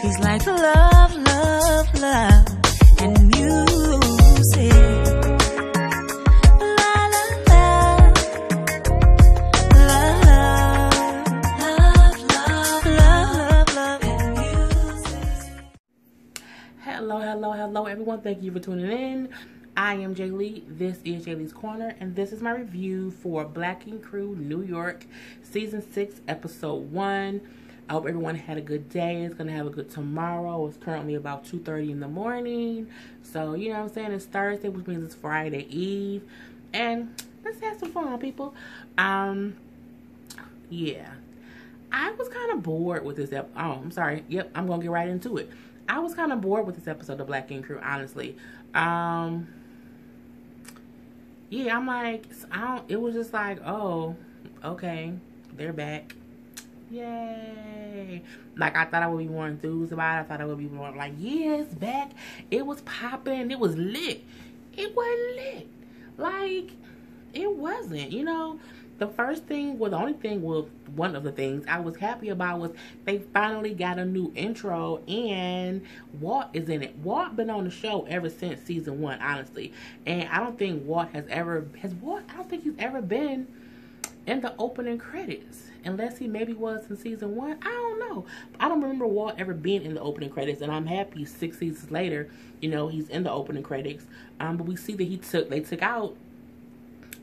He's like love, love, love, and music. La la la, love, love, love, love, and music. Hello, everyone. Thank you for tuning in. I am Jay Lee. This is Jay Lee's Corner, and this is my review for Black Ink Crew New York, Season 6, Episode 1. I hope everyone had a good day. It's going to have a good tomorrow. It's currently about 2:30 in the morning. So, you know what I'm saying? It's Thursday, which means it's Friday Eve. And let's have some fun, people. Yeah. I was kind of bored with this episode. Oh, I'm sorry. Yep, I'm going to get right into it. I was kind of bored with this episode of Black Ink Crew, honestly. Yeah, I'm like, it was just like, oh, okay, they're back. Yay. Like, I thought I would be more enthused about it. I thought I would be more like, yeah, it's back. It was popping. It was lit. It wasn't lit. Like, it wasn't, you know. The first thing, well, the only thing, well, one of the things I was happy about was they finally got a new intro and Walt is in it. Walt been on the show ever since season 1, honestly. And I don't think Walt I don't think he's ever been in the opening credits. Unless he maybe was in season 1. I don't know. I don't remember Walt ever being in the opening credits. And I'm happy 6 seasons later, you know, he's in the opening credits. But we see that they took out,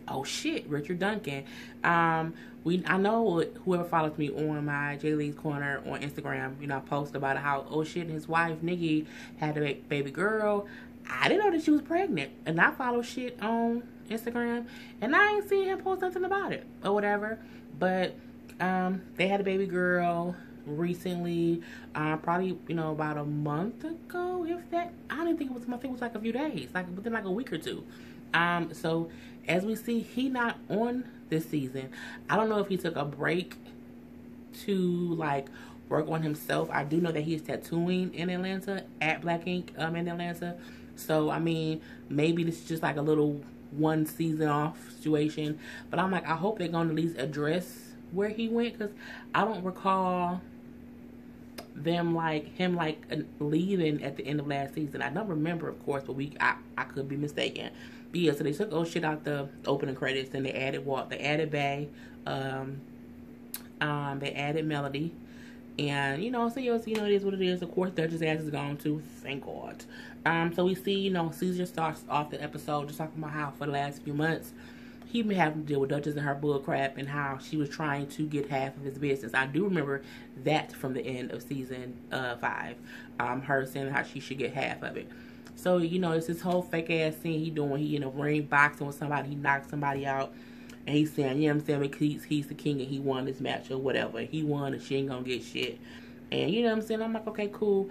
oh shit, Richard Duncan. I know whoever follows me on my Jay Lee's Corner on Instagram, you know, I post about how, oh shit, his wife, Nikki, had a baby girl. I didn't know that she was pregnant. And I follow shit on Instagram. And I ain't seen him post nothing about it or whatever. But they had a baby girl recently, probably, you know, about a month ago, if that. I didn't think it was a month. I think it was like a few days, like within like a week or two. So as we see, he not on this season. I don't know if he took a break to like work on himself. I do know that he's tattooing in Atlanta at Black Ink in Atlanta. So I mean, maybe this is just like a little one season off situation. But I'm like, I hope they're gonna at least address where he went, because I don't recall him leaving at the end of last season. I don't remember, of course, but I could be mistaken. But yeah, so they took old shit out the opening credits and they added Walt, they added Bay, they added Melody, and you know, so yes, you know, it is what it is. Of course, Duchess' ass is gone too, thank God. So we see, you know, Caesar starts off the episode just talking about how for the last few months he been having to deal with Duchess and her bull crap and how she was trying to get half of his business. I do remember that from the end of season 5. Her saying how she should get half of it. So, you know, it's this whole fake ass scene he doing. He in a ring boxing with somebody. He knocked somebody out. And he's saying, you know what I'm saying, he's the king and he won this match or whatever. He won and she ain't gonna get shit. And you know what I'm saying? I'm like, okay, cool.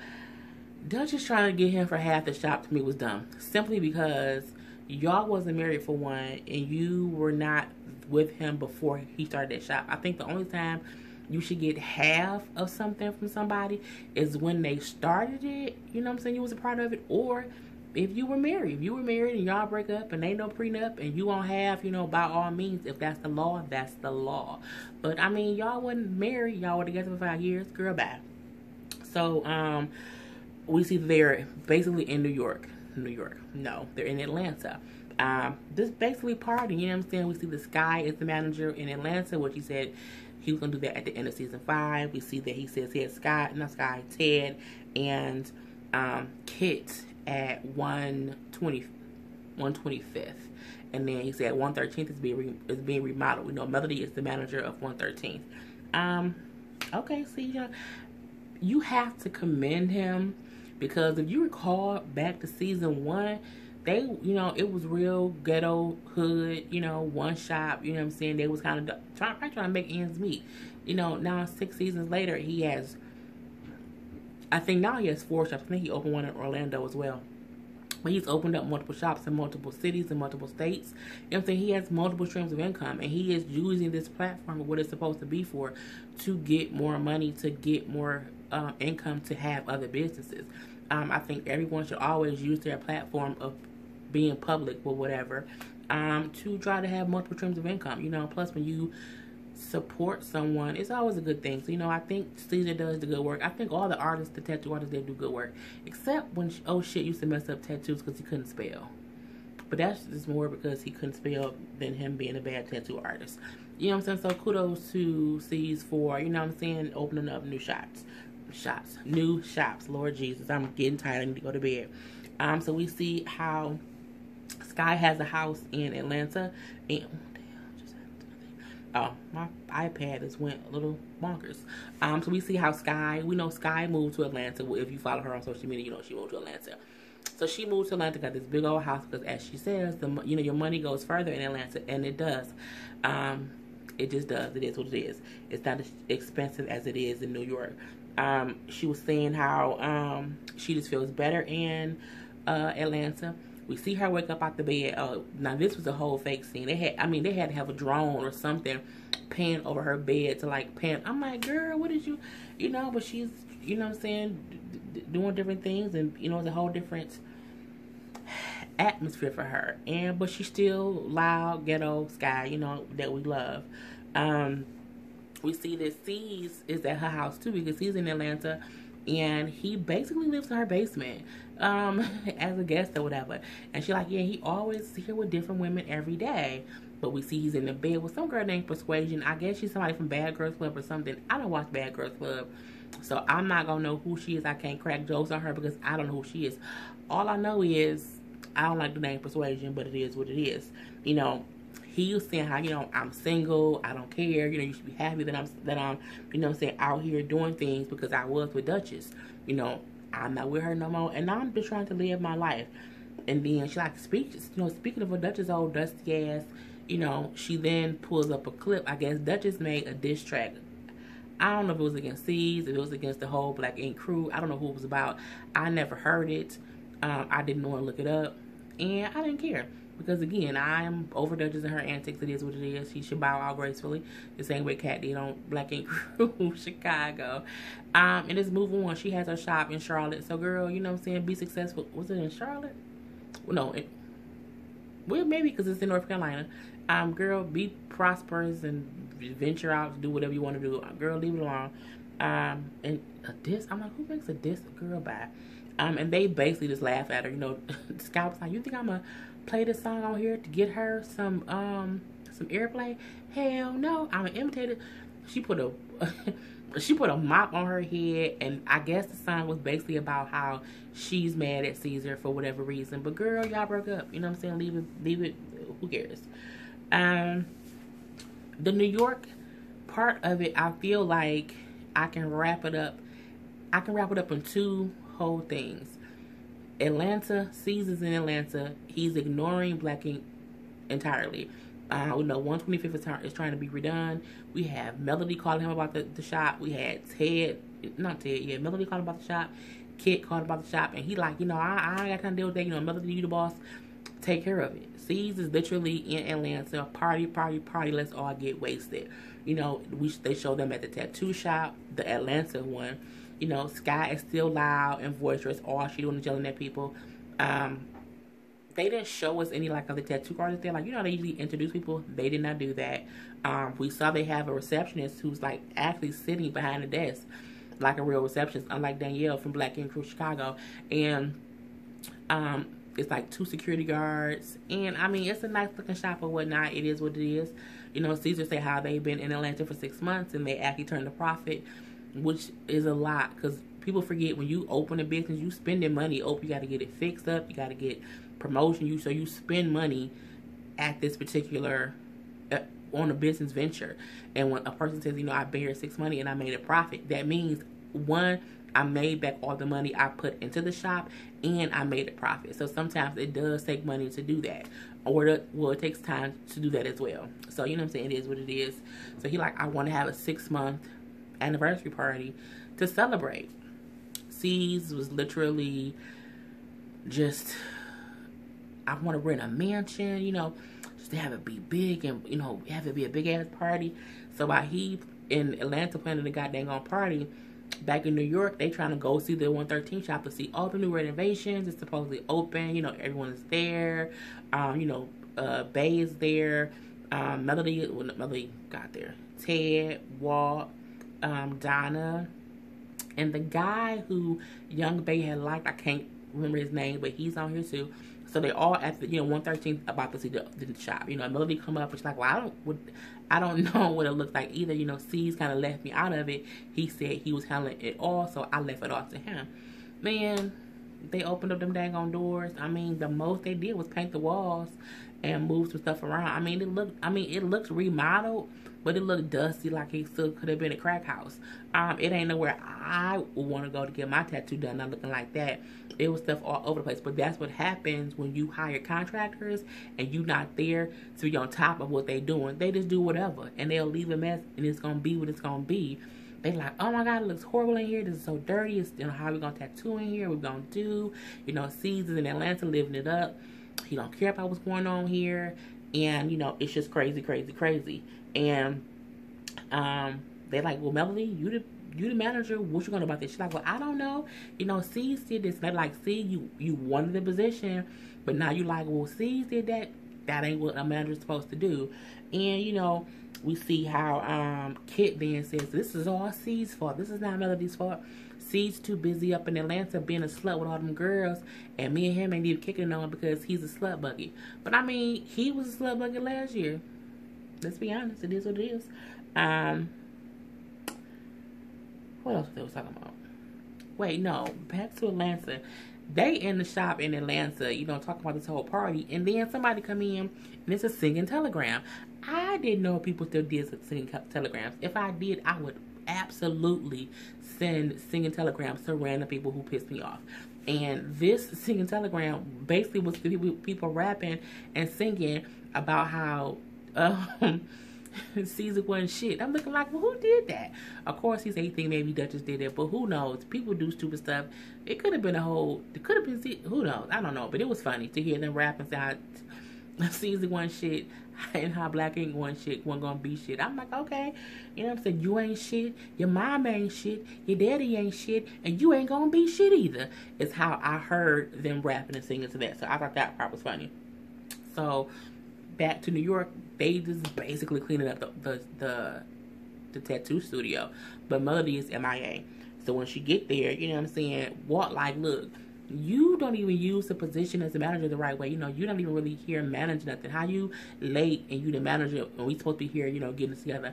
Duchess trying to get him for half the shop to me was dumb. Simply because y'all wasn't married for one, and you were not with him before he started that shop. I think the only time you should get half of something from somebody is when they started it. You know what I'm saying? You was a part of it. Or if you were married. If you were married and y'all break up and ain't no prenup and you won't have, you know, by all means, if that's the law, that's the law. But, I mean, y'all wasn't married. Y'all were together for 5 years. Girl, bye. So, we see they're basically in New York. No, they're in Atlanta. Just basically partying, you know what I'm saying? We see the Sky is the manager in Atlanta, which he said he was going to do that at the end of season 5. We see that he says he had Ted and Kit at 125th. And then he said 113th is being remodeled. We know Melody is the manager of 113th. Okay, see, you have to commend him. Because if you recall back to season 1, they, you know, it was real ghetto, hood, you know, one shop, you know what I'm saying? They was kind of trying to make ends meet. You know, now 6 seasons later, he has, I think now he has 4 shops. I think he opened one in Orlando as well. But he's opened up multiple shops in multiple cities and multiple states. You know what I'm saying? He has multiple streams of income. And he is using this platform of what it's supposed to be for to get more money, to get more income, to have other businesses. I think everyone should always use their platform of being public or whatever to try to have multiple streams of income. You know, plus when you support someone, it's always a good thing. So, you know, I think Caesar does the good work. I think all the artists, the tattoo artists, they do good work. Except when, oh shit, used to mess up tattoos because he couldn't spell. But that's just more because he couldn't spell than him being a bad tattoo artist. You know what I'm saying? So kudos to C's for, you know what I'm saying, opening up new shops. New shops. Lord Jesus, I'm getting tired. I need to go to bed. So we see how Sky has a house in Atlanta. And oh, my iPad just went a little bonkers. So we see how we know Sky moved to Atlanta. If you follow her on social media, you know she moved to Atlanta. So she moved to Atlanta, got this big old house, because as she says, you know, your money goes further in Atlanta, and it does. It just does. It is what it is. It's not as expensive as it is in New York. She was saying how she just feels better in Atlanta. We see her wake up out the bed. Now this was a whole fake scene. They had to have a drone or something pan over her bed to like pan. I'm like, girl, what did you know? But she's, you know what I'm saying, doing different things, and you know, it's a whole different atmosphere for her. But she's still loud, ghetto Sky, you know, that we love. We see that C's is at her house too, because he's in Atlanta, and he basically lives in her basement as a guest or whatever. And she's like, yeah, he always here with different women every day. But we see he's in the bed with some girl named Persuasion. I guess she's somebody from Bad Girls Club or something. I don't watch Bad Girls Club, so I'm not gonna know who she is. I can't crack jokes on her because I don't know who she is. All I know is I don't like the name Persuasion, but it is what it is. You know, he was saying how, you know, I'm single, I don't care, you know, you should be happy that I'm you know what I'm saying, out here doing things, because I was with Duchess. You know, I'm not with her no more, and I'm just trying to live my life. And then she like speaks, you know, speaking of a Duchess old dusty ass, you know, she then pulls up a clip. I guess Duchess made a diss track. I don't know if it was against C's, if it was against the whole Black Ink crew. I don't know who it was about. I never heard it. I didn't want to look it up, and I didn't care. Because again, I am over Duchess and her antics. It is what it is. She should bow out gracefully, the same way Kat did on Black Ink Crew Chicago. And let's move on. She has her shop in Charlotte. So girl, you know what I'm saying, be successful. Was it in Charlotte? Well, no, well, maybe because it's in North Carolina. Girl, be prosperous and venture out, do whatever you want to do. Girl, leave it alone. And a diss, I'm like, who makes a diss a girl by? And they basically just laugh at her. You know, Sky was like, you think I'm gonna play this song on here to get her some airplay? Hell no, I'm gonna imitate it. She put a she put a mop on her head, and I guess the song was basically about how she's mad at Caesar for whatever reason. But girl, y'all broke up. You know what I'm saying? Leave it. Who cares? The New York part of it, I feel like I can wrap it up. I can wrap it up in two whole things. Atlanta, Caesar's in Atlanta. He's ignoring Black Ink entirely. We know 125th is trying to be redone. We have Melody calling him about the shop. We had Melody calling about the shop. Kit calling about the shop. And he like, you know, I ain't got time to deal with that. You know, Melody, you the boss. Take care of it. C's is literally in Atlanta. Party. Let's all get wasted. You know, they show them at the tattoo shop, the Atlanta one. You know, Sky is still loud and boisterous. All she doing is yelling at people. They didn't show us any like other tattoo artists there. Like, you know, they usually introduce people. They did not do that. We saw they have a receptionist who's like actually sitting behind the desk like a real receptionist, unlike Danielle from Black Ink Crew Chicago. And it's like 2 security guards. And I mean, it's a nice looking shop or whatnot. It is what it is. You know, Caesar say how they've been in Atlanta for 6 months and they actually turned a profit, which is a lot, because people forget when you open a business, you spending money. You got to get it fixed up. You got to get promotion. So you spend money at this particular on a business venture. And when a person says, you know, I've been here 6 months and I made a profit, that means, one, I made back all the money I put into the shop, and I made a profit. So sometimes it does take money to do that. Or, it takes time to do that as well. So, you know what I'm saying? It is what it is. So he like, I want to have a 6-month anniversary party to celebrate. C's was literally just, I want to rent a mansion, you know, just to have it be big and, you know, have it be a big ass party. So while he in Atlanta planning a goddamn on party, back in New York, they trying to go see the 113 shop to see all the new renovations. It's supposedly open, you know, everyone is there. You know, Bay is there. Melody got there. Ted, Walt, Donna, and the guy who Young Bay had liked, I can't remember his name, but he's on here too. So they all at the 113th about to see the shop. Melody come up and she's like, well, I don't know what it looks like either. C's kind of left me out of it. He said he was handling it all, so I left it all to him. Man, they opened up them dang on doors. I mean, the most they did was paint the walls and move some stuff around. I mean, it looks remodeled, but it looked dusty, like it still could have been a crack house. It ain't nowhere I would want to go to get my tattoo done, not looking like that. It was stuff all over the place. But that's what happens when you hire contractors and you not there to be on top of what they doing. They just do whatever, and they'll leave a mess, and it's gonna be what it's gonna be. They like, oh my God, it looks horrible in here. This is so dirty. It's, how we gonna tattoo in here? We're gonna do, C's is in Atlanta living it up. He don't care about what's going on here, and it's just crazy, crazy, crazy. And they're like, well, Melody, you the manager. What you gonna do about this? She's like, well, I don't know. C did this. And they're like, see, you wanted the position, but now you like, well, C did that. That ain't what a manager's supposed to do. And we see how Kit then says, this is all C's fault. This is not Melody's fault. C's too busy up in Atlanta being a slut with all them girls, and me and him ain't even kicking on because he's a slut buggy. But I mean, he was a slut buggy last year. Let's be honest, it is what it is. What else was they talking about? Wait, no, back to Atlanta. They in the shop in Atlanta, talking about this whole party, and then somebody come in, and it's a singing telegram. I didn't know people still did singing telegrams. If I did, I would absolutely send singing telegrams to random people who pissed me off. And this singing telegram basically was people rapping and singing about how Caesar wasn't shit. I'm looking like, well, who did that? Of course, he said he think maybe Duchess did it, but who knows? People do stupid stuff. It could have been who knows? I don't know. But it was funny to hear them rap and say how Caesar wasn't shit and how Black Ink wasn't shit, wasn't gonna be shit. I'm like, okay. You know what I'm saying? You ain't shit, your mom ain't shit, your daddy ain't shit, and you ain't gonna be shit either. It's how I heard them rapping and singing to that. So I thought that part was funny. So back to New York, they just basically cleaning up the tattoo studio, but Melody is MIA. So when she get there, you know what I'm saying, Walt like, look, you don't even use the position as a manager the right way. You don't even really here manage nothing. How you late and you the manager and we supposed to be here, getting together.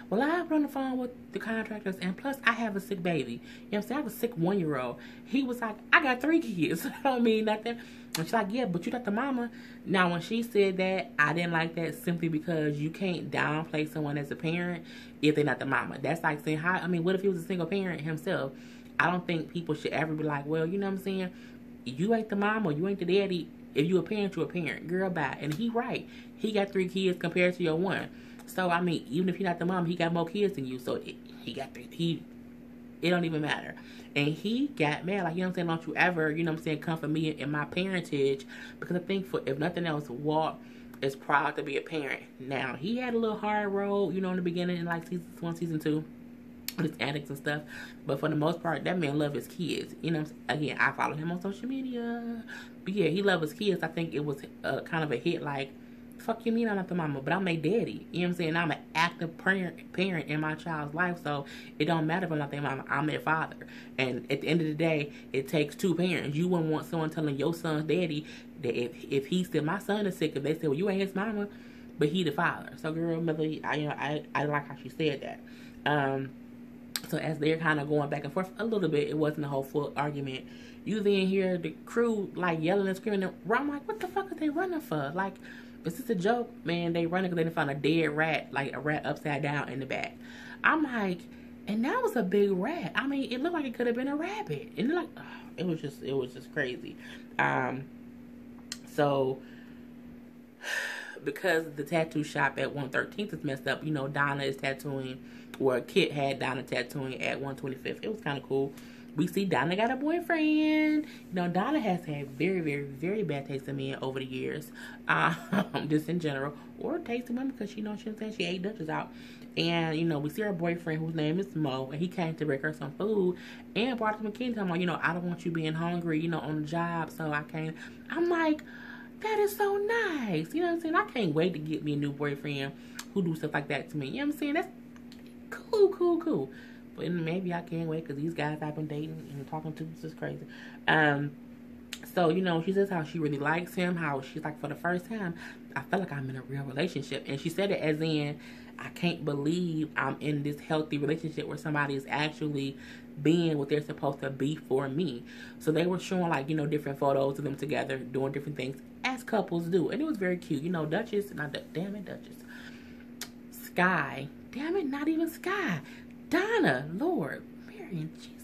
Well, I run the phone with the contractors, and plus I have a sick baby. You know what I'm saying? I have a sick 1-year-old. He was like, I got 3 kids. I don't mean nothing. And she's like, yeah, but you got the mama. Now, when she said that, I didn't like that simply because you can't downplay someone as a parent if they're not the mama. That's like saying, what if he was a single parent himself? I don't think people should ever be like, well, you know what I'm saying? You ain't the mom or you ain't the daddy. If you a parent, you a parent. Girl, bye. And he right. He got 3 kids compared to your 1. So, even if you're not the mom, he got more kids than you. So, it don't even matter. And he got mad. Like, you know what I'm saying? Don't you ever, come for me in my parentage. Because I think, if nothing else, Walt is proud to be a parent. Now, he had a little hard road, in the beginning, in like season 1, season 2. His antics and stuff, but for the most part, that man love his kids. Again, I follow him on social media, but yeah, he love his kids. I think it was kind of a hit. Like, fuck you mean I'm not the mama, but I'm a daddy. You know what I'm saying? I'm an active parent in my child's life, so it don't matter if I'm not their mama. I'm their father, and at the end of the day, it takes 2 parents. You wouldn't want someone telling your son's daddy that if he said my son is sick, if they say, well, you ain't his mama, but he the father. So, girl, Melody, I like how she said that. So as they're kind of going back and forth a little bit, it wasn't a whole full argument. You then hear the crew like yelling and screaming. I'm like, what the fuck are they running for? Like, is this a joke? Man, they running because they didn't find a dead rat, like a rat upside down in the back. I'm like, and that was a big rat. It looked like it could have been a rabbit. And it was just crazy. So because the tattoo shop at 113th is messed up, Donna is tattooing. Where Kit had Donna tattooing at 125th. It was kind of cool. We see Donna got a boyfriend. Donna has had very, very, very bad taste in men over the years. Just in general. Or taste in women because, she ate Duchess out. And, we see her boyfriend whose name is Mo. And he came to bring her some food. And brought some candy. I'm like, I don't want you being hungry, on the job. So I can't. I'm like, that is so nice. You know what I'm saying? I can't wait to get me a new boyfriend who do stuff like that to me. You know what I'm saying? That's cool. But maybe I can't wait because these guys I've been dating and talking to is just crazy. So, you know, she says how she really likes him, how she's like, for the first time, I feel like I'm in a real relationship. And she said it as in, I can't believe I'm in this healthy relationship where somebody is actually being what they're supposed to be for me. So they were showing, like, you know, different photos of them together, doing different things, as couples do. And it was very cute. You know, Duchess, damn it, Duchess. Sky, damn it, not even Sky. Donna, Lord, Mary and Jesus.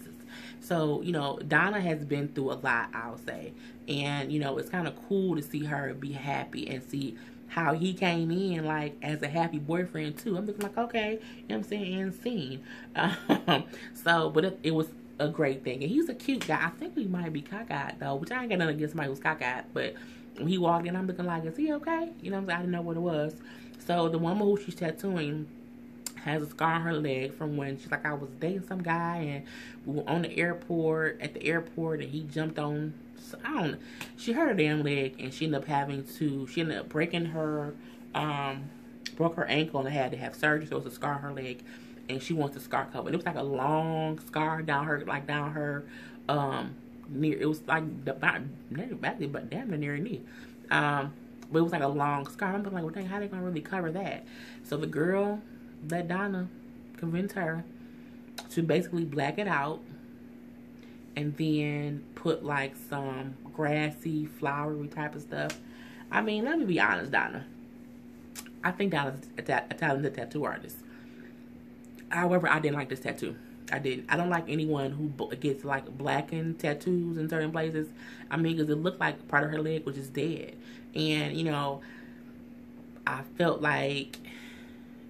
So, you know, Donna has been through a lot, I'll say. And, you know, it's kind of cool to see her be happy and see how he came in, like, as a happy boyfriend, too. I'm looking like, okay, you know what I'm saying, and scene. So, but it was a great thing. And he's a cute guy. I think he might be cockeyed, though, which I ain't got nothing against somebody who's cockeyed. But when he walked in, I'm looking like, is he okay? You know what I'm saying? I didn't know what it was. So, the woman who she's tattooing has a scar on her leg from when she's like, I was dating some guy and we were on the airport, and he jumped on, I don't know, she hurt her damn leg and she ended up breaking her, broke her ankle and had to have surgery, so it's a scar on her leg, and she wants the scar covered. It was like a long scar down her, near, it was like, damn near her knee. But it was like a long scar. I'm like, well, dang, how they gonna really cover that? So the girl, let Donna convince her to basically black it out and then put like some grassy, flowery type of stuff. I mean, let me be honest, Donna. I think Donna's a talented tattoo artist. However, I didn't like this tattoo. I didn't. I don't like anyone who gets like blackened tattoos in certain places. I mean, because it looked like part of her leg was just dead. And, you know, I felt like,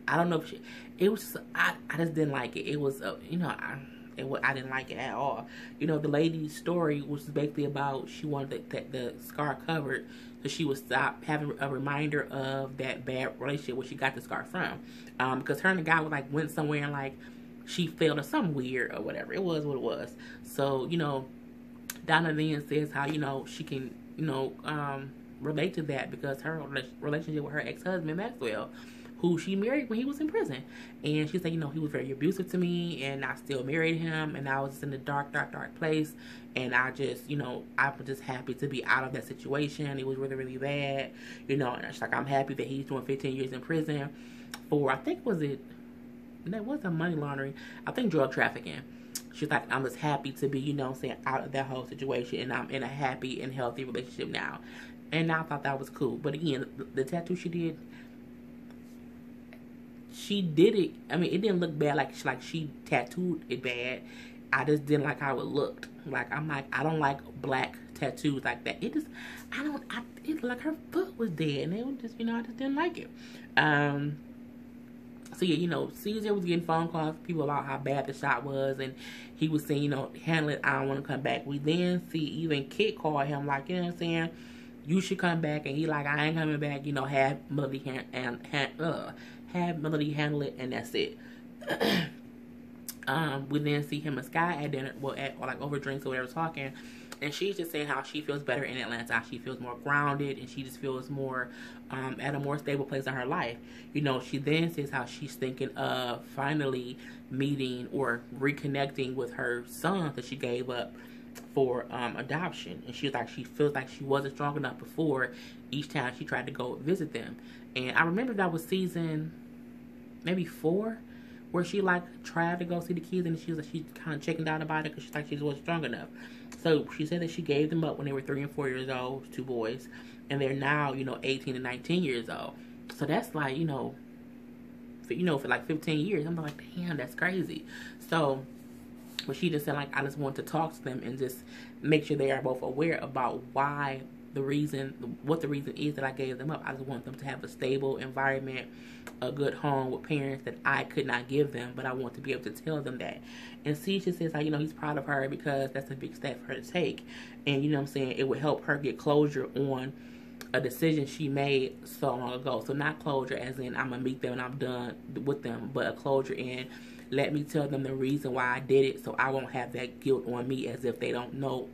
I don't know if it was just, I just didn't like it. It was, you know, I didn't like it at all. You know, the lady's story was basically about she wanted the scar covered so she would stop having a reminder of that bad relationship where she got the scar from. Because her and the guy was like, went somewhere and like, she failed or something weird or whatever. It was what it was. So, you know, Donna then says how, you know, she can, you know, relate to that because her relationship with her ex-husband, Maxwell, who she married when he was in prison. And she said, you know, he was very abusive to me and I still married him and I was in a dark place. And I just, you know, I was just happy to be out of that situation. It was really, really bad. You know, and she's like, I'm happy that he's doing 15 years in prison for, I think, that wasn't money laundering. I think drug trafficking. She's like, I'm just happy to be, you know, saying out of that whole situation, and I'm in a happy and healthy relationship now. And I thought that was cool. But again, the tattoo she did it. I mean, it didn't look bad. Like she tattooed it bad. I just didn't like how it looked. Like I don't like black tattoos like that. It just, it like her foot was dead, and it was just, you know, I just didn't like it. So yeah, you know, Caesar was getting phone calls from people about how bad the shot was, and he was saying, you know, handle it, I don't want to come back. We then see even Kit call him, like, you know what I'm saying, you should come back, and he like, I ain't coming back, you know, have Melody handle it, and that's it. We then see him and Sky at dinner, or like over drinks or whatever, talking, and she's just saying how she feels better in Atlanta, how she feels more grounded, and she just feels more at a more stable place in her life. You know, she then says how she's thinking of finally meeting or reconnecting with her son that she gave up for adoption. And she's like, she feels like she wasn't strong enough before each time she tried to go visit them. And I remember that was season maybe 4, where she like tried to go see the kids, and she was like, she kind of checking out about it because she's like, she wasn't strong enough. So she said that she gave them up when they were 3 and 4 years old, 2 boys, and they're now, you know, 18 and 19 years old. So that's like, you know, for like 15 years. I'm like, damn, that's crazy. So, but she just said, like, I just want to talk to them and just make sure they are both aware about what the reason is that I gave them up. I just want them to have a stable environment, a good home with parents that I could not give them, but I want to be able to tell them that. And Cisha says, how, you know, he's proud of her because that's a big step for her to take. And, you know what I'm saying, it would help her get closure on a decision she made so long ago. So not closure as in I'm going to meet them and I'm done with them, but a closure in let me tell them the reason why I did it so I won't have that guilt on me as if they don't know,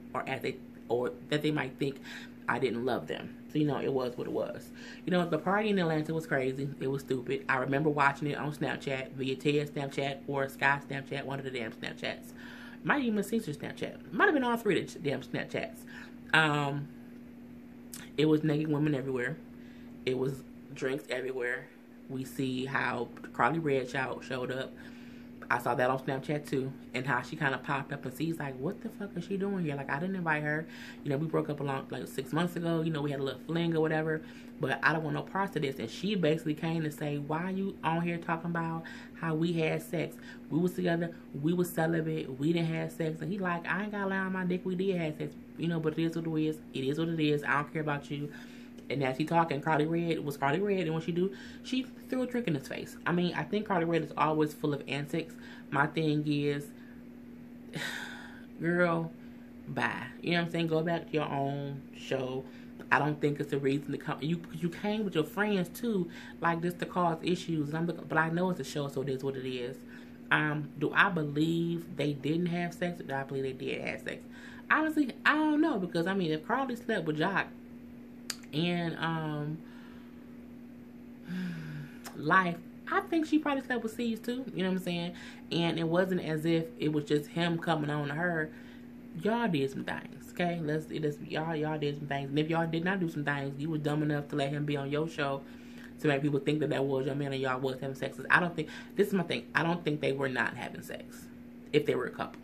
or that they might think I didn't love them. So, you know, it was what it was. You know, the party in Atlanta was crazy. It was stupid. I remember watching it on Snapchat, via Ted's Snapchat or Sky Snapchat, one of the damn Snapchats. Might even Caesar Snapchat. Might have been all three of the damn Snapchats. It was naked women everywhere. It was drinks everywhere. We see how Carly Red showed up. I saw that on Snapchat too, and how she kind of popped up and sees like, what the fuck is she doing here? Like, I didn't invite her. You know, we broke up like 6 months ago. You know, we had a little fling or whatever, but I don't want no parts of this. And she basically came to say, why are you on here talking about how we had sex? We was together. We was celibate. We didn't have sex. And he like, I ain't got to lie on my dick. We did have sex. You know, but it is what it is. It is what it is. I don't care about you. And as he talking, Carly Red was Carly Red, and what she threw a drink in his face. I mean, I think Carly Red is always full of antics. My thing is, girl, bye. You know what I'm saying? Go back to your own show. I don't think it's a reason to come. You came with your friends too, like this to cause issues. But I know it's a show, so it is what it is. Do I believe they didn't have sex, or do I believe they did have sex? Honestly, I don't know, because I mean, if Carly slept with Jock and Life, I think she probably slept with C's too. You know what I'm saying? And it wasn't as if it was just him coming on to her. Y'all did some things, okay? Y'all did some things. And if y'all did not do some things, you were dumb enough to let him be on your show to make people think that was your man and y'all was having sex. I don't think, this is my thing, I don't think they were not having sex if they were a couple.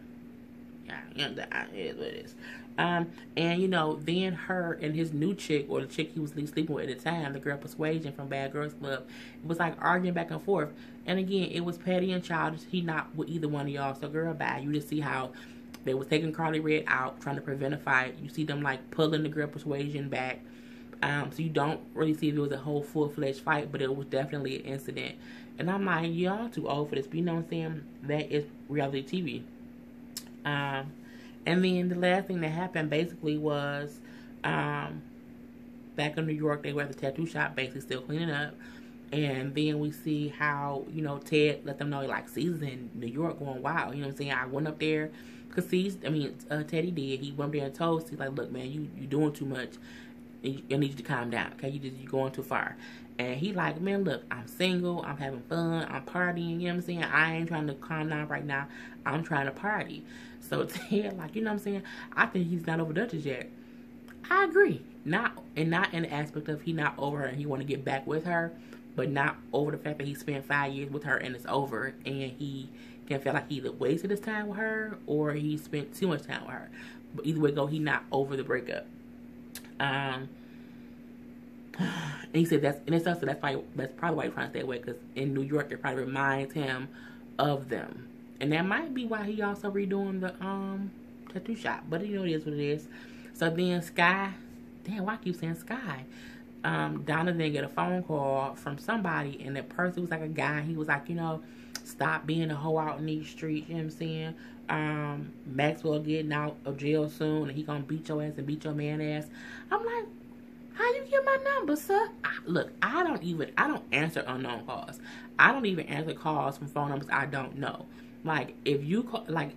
Yeah, you know, that is what it is. And you know, then her and his new chick, or the chick he was sleeping with at the time, the girl Persuasion from Bad Girls Club, it was like arguing back and forth. And again, it was petty and childish. He not with either one of y'all. So girl, bye. You just see how they was taking Carly Red out, trying to prevent a fight. You see them like pulling the girl Persuasion back. So you don't really see if it was a whole full-fledged fight, but it was definitely an incident. And I'm like, y'all too old for this. But you know what I'm saying? That is reality TV. And then the last thing that happened basically was, back in New York, they were at the tattoo shop, basically still cleaning up. And then we see how, you know, Ted let them know, like, C's in New York going wild. You know what I'm saying? I went up there, because Teddy did. He went up there and told Steve, like, look, man, you doing too much. I need you to calm down, okay? You're going too far. And he like, man, look, I'm single, I'm having fun, I'm partying, you know what I'm saying? I ain't trying to calm down right now. I'm trying to party. So Ted, like, you know what I'm saying? I think he's not over Duchess yet. I agree. Not in the aspect of he not over her and he want to get back with her, but not over the fact that he spent 5 years with her and it's over, and he can feel like he either wasted his time with her or he spent too much time with her. But either way go, he not over the breakup. And he said that's probably why he's trying to stay away, because in New York it probably reminds him of them, and that might be why he also redoing the tattoo shop. But you know, it is what it is. So then Sky, damn, why I keep saying Sky? Donna then get a phone call from somebody, and that person was like a guy. He was like, you know, stop being a hoe out in these streets. You know what I'm saying? Maxwell getting out of jail soon, and he gonna beat your ass and beat your man ass. I'm like, how you get my number, sir? Look, I don't answer unknown calls. I don't even answer calls from phone numbers I don't know. Like, if you call, like,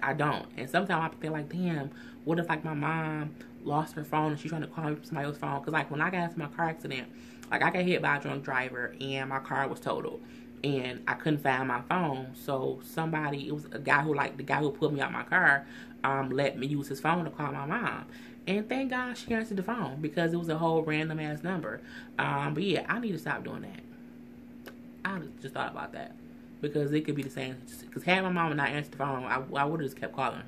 I don't. And sometimes I think, like, damn, what if, like, my mom lost her phone and she's trying to call me from somebody else's phone? Because, like, when I got into my car accident, like, I got hit by a drunk driver and my car was totaled. And I couldn't find my phone. So somebody, it was a guy who, like, the guy who pulled me out my car, let me use his phone to call my mom. And thank God she answered the phone, because it was a whole random ass number. But yeah, I need to stop doing that. I just thought about that, because it could be the same. Because had my mama not answered the phone, I would have just kept calling her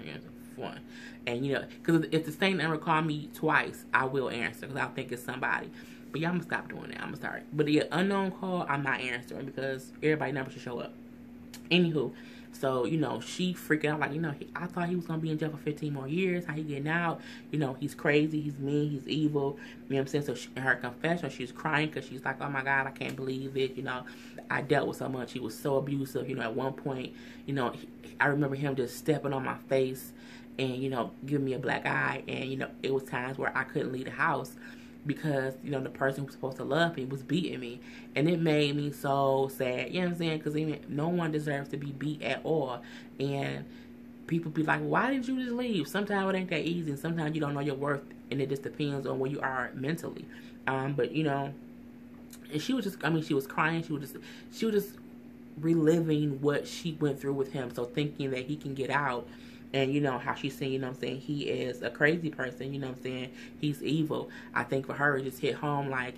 for one. And you know, because if the same number call me twice, I will answer, because I think it's somebody. But yeah, I'm gonna stop doing that. I'm gonna start. But the unknown call, I'm not answering, because everybody's number should show up. Anywho. So, you know, she freaking out, like, you know, I thought he was going to be in jail for 15 more years. How he getting out? You know, he's crazy, he's mean, he's evil. You know what I'm saying? So in her confession, she's crying, because she's like, oh my God, I can't believe it. You know, I dealt with so much. He was so abusive. You know, at one point, you know, I remember him just stepping on my face and, you know, giving me a black eye. And, you know, it was times where I couldn't leave the house, because, you know, the person who was supposed to love me was beating me. And it made me so sad. You know what I'm saying? Because no one deserves to be beat at all. And people be like, why didn't you just leave? Sometimes it ain't that easy, and sometimes you don't know your worth, and it just depends on where you are mentally. But you know, and she was just, I mean, she was crying. She was just reliving what she went through with him. So thinking that he can get out, and you know how she's saying, you know what I'm saying, he is a crazy person. You know what I'm saying, he's evil. I think for her, it just hit home like,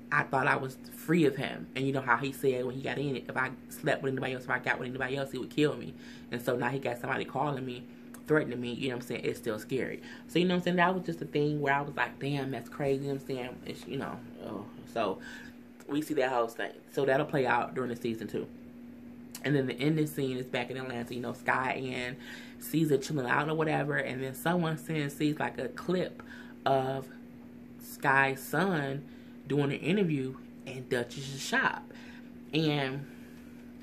I thought I was free of him. And you know how he said when he got in it, if I slept with anybody else, if I got with anybody else, he would kill me. And so now he got somebody calling me, threatening me, you know what I'm saying, it's still scary. So, you know what I'm saying, that was just a thing where I was like, damn, that's crazy, you know what I'm saying, it's, you know, so we see that whole thing. So that'll play out during the season 2. And then the ending scene is back in Atlanta, you know, Sky and Caesar chilling out or whatever, and then someone sees like a clip of Sky's son doing an interview in Dutch's shop. And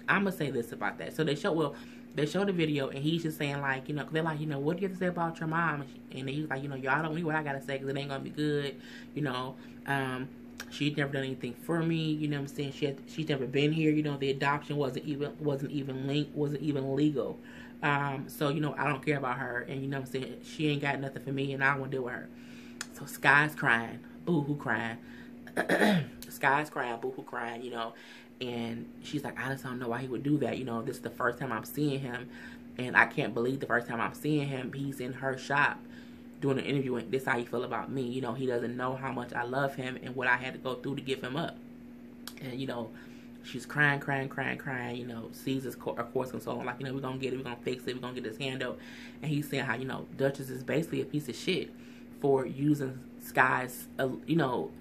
I'm gonna say this about that. So they show the video, and he's just saying like, you know, they're like, you know, what do you have to say about your mom? And he's like, you know, y'all don't need what I gotta say because it ain't gonna be good. You know, she's never done anything for me. You know what I'm saying? She's never been here. You know, the adoption wasn't even legal. So you know, I don't care about her, and you know what I'm saying, she ain't got nothing for me, and I don't want to deal with her. So Sky's crying, boo-hoo crying. Sky's crying, boo-hoo crying, you know, and she's like, I just don't know why he would do that. You know, this is the first time I'm seeing him, and I can't believe the first time I'm seeing him, he's in her shop doing an interview, and this is how he feel about me. You know, he doesn't know how much I love him and what I had to go through to give him up. And, you know, she's crying, you know, Caesar's, of course, consoling, like, you know, we're going to get it, we're going to fix it, we're going to get this handled. And he's saying how, you know, Duchess is basically a piece of shit for using Sky's, you know,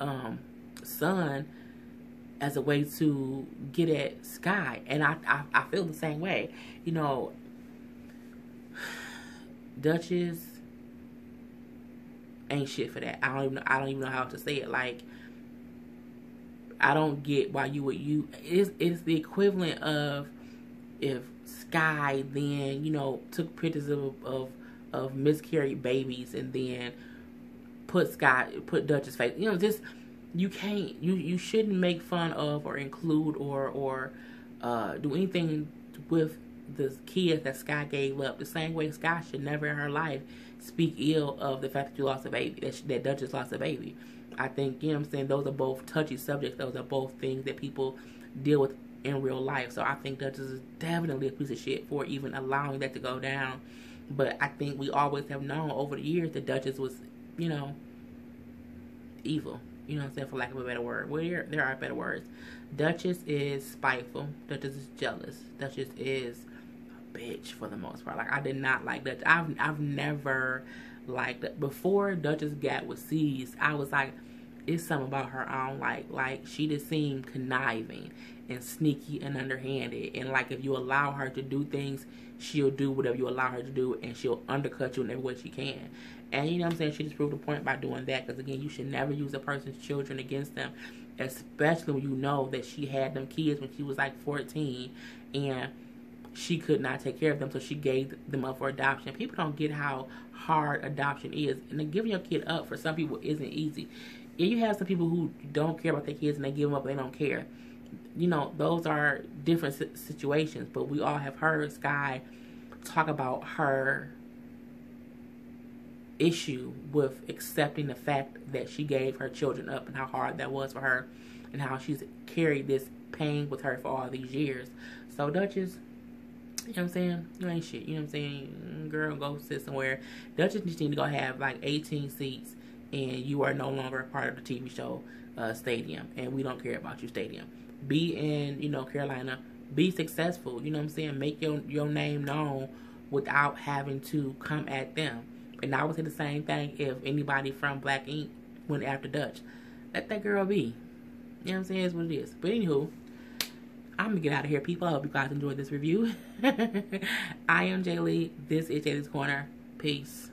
son as a way to get at Sky. And I feel the same way. You know, Duchess ain't shit for that. I don't even know how to say it. Like, I don't get why you would it's the equivalent of if Sky then, you know, took pictures of miscarried babies and then put Duchess' face. You know, just, you can't, you shouldn't make fun of or include or do anything with the kids that Sky gave up. The same way Sky should never in her life speak ill of the fact that you lost a baby, that Duchess lost a baby. I think, you know what I'm saying, those are both touchy subjects. Those are both things that people deal with in real life. So I think Duchess is definitely a piece of shit for even allowing that to go down. But I think we always have known over the years that Duchess was, you know, evil. You know what I'm saying, for lack of a better word. Well, there are better words. Duchess is spiteful. Duchess is jealous. Duchess is a bitch for the most part. Like, I did not like Duchess. I've never liked that. Before Duchess got with C's, I was like, it's something about her I don't like. Like, she just seemed conniving and sneaky and underhanded. And like, if you allow her to do things, she'll do whatever you allow her to do, and she'll undercut you in every way she can. And you know what I'm saying, she just proved a point by doing that. Because again, you should never use a person's children against them, especially when you know that she had them kids when she was like 14 and she could not take care of them, so she gave them up for adoption. People don't get how hard adoption is, and then giving your kid up for some people isn't easy. And you have some people who don't care about their kids and they give them up and they don't care. You know, those are different situations, but we all have heard Sky talk about her issue with accepting the fact that she gave her children up and how hard that was for her and how she's carried this pain with her for all these years. So Duchess, you know what I'm saying, you ain't shit. You know what I'm saying, girl, go sit somewhere. Duchess just need to go have like 18 seats, and you are no longer a part of the TV show Stadium, and we don't care about you, Stadium. Be in, you know, Carolina, be successful, you know what I'm saying, make your name known without having to come at them. And I would say the same thing if anybody from Black Ink went after Dutch. Let that girl be. You know what I'm saying? It's what it is. But anywho, I'm going to get out of here, people. I hope you guys enjoyed this review. I am Jay Lee. This is Jaylee's Corner. Peace.